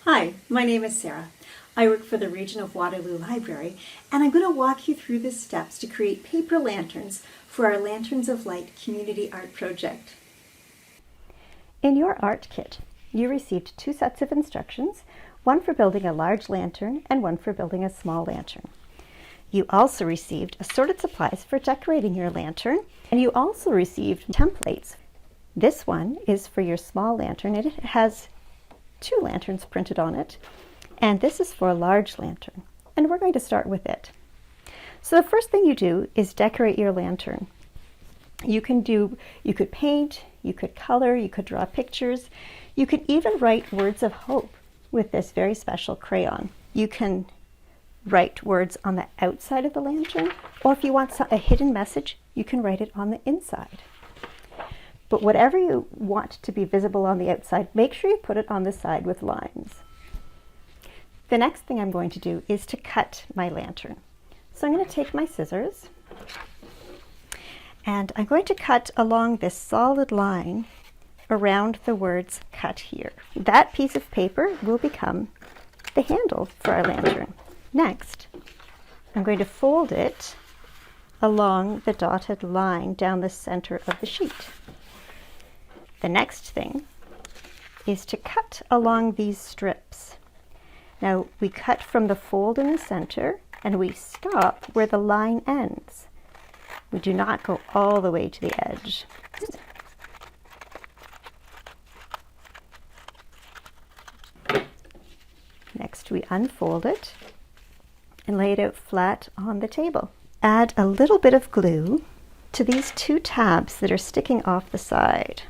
Hi, my name is Sarah. I work for the Region of Waterloo Library, and I'm going to walk you through the steps to create paper lanterns for our Lanterns of Light community art project. In your art kit, you received two sets of instructions, one for building a large lantern and one for building a small lantern. You also received assorted supplies for decorating your lantern, and you also received templates. This one is for your small lantern, and it has two lanterns printed on it, and this is for a large lantern, and we're going to start with it. So the first thing you do is decorate your lantern. You could paint, you could color, you could draw pictures, you could even write words of hope with this very special crayon. You can write words on the outside of the lantern, or if you want a hidden message, you can write it on the inside. But whatever you want to be visible on the outside, make sure you put it on the side with lines. The next thing I'm going to do is to cut my lantern. So I'm going to take my scissors and I'm going to cut along this solid line around the words cut here. That piece of paper will become the handle for our lantern. Next, I'm going to fold it along the dotted line down the center of the sheet. The next thing is to cut along these strips. Now we cut from the fold in the center and we stop where the line ends. We do not go all the way to the edge. Next we unfold it and lay it out flat on the table. Add a little bit of glue to these two tabs that are sticking off the side.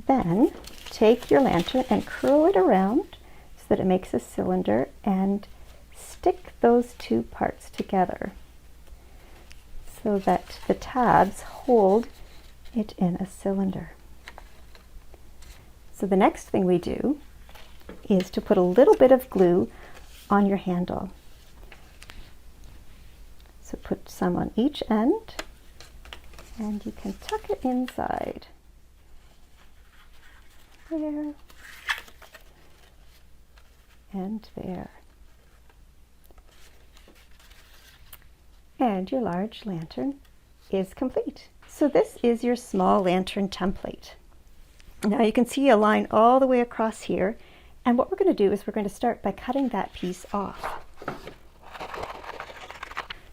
Then take your lantern and curl it around so that it makes a cylinder and stick those two parts together so that the tabs hold it in a cylinder. So the next thing we do is to put a little bit of glue on your handle. So put some on each end and you can tuck it inside. There and there. And your large lantern is complete. So this is your small lantern template. Now you can see a line all the way across here, and what we're going to do is we're going to start by cutting that piece off.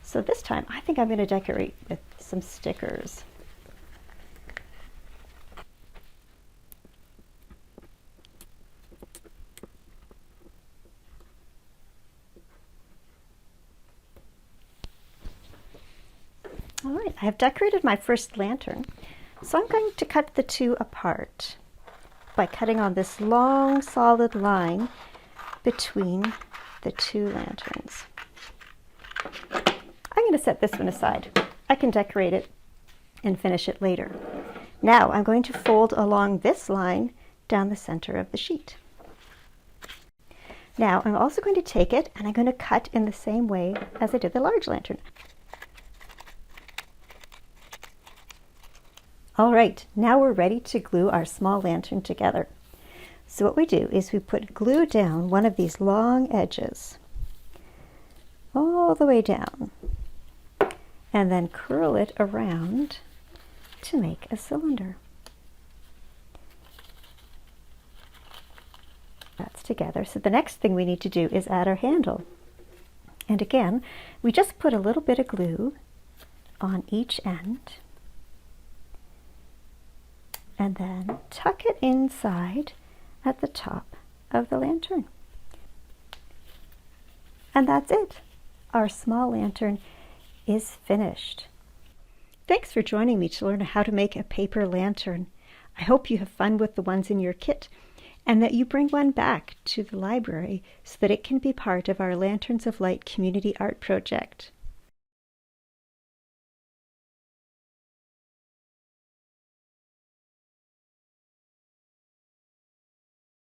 So this time I think I'm going to decorate with some stickers. All right, I have decorated my first lantern, so I'm going to cut the two apart by cutting on this long solid line between the two lanterns. I'm going to set this one aside. I can decorate it and finish it later. Now I'm going to fold along this line down the center of the sheet. Now I'm also going to take it and I'm going to cut in the same way as I did the large lantern. All right, now we're ready to glue our small lantern together. So what we do is we put glue down one of these long edges all the way down and then curl it around to make a cylinder. That's together. So the next thing we need to do is add our handle. And again, we just put a little bit of glue on each end and then tuck it inside at the top of the lantern. And that's it. Our small lantern is finished. Thanks for joining me to learn how to make a paper lantern. I hope you have fun with the ones in your kit and that you bring one back to the library so that it can be part of our Lanterns of Light community art project.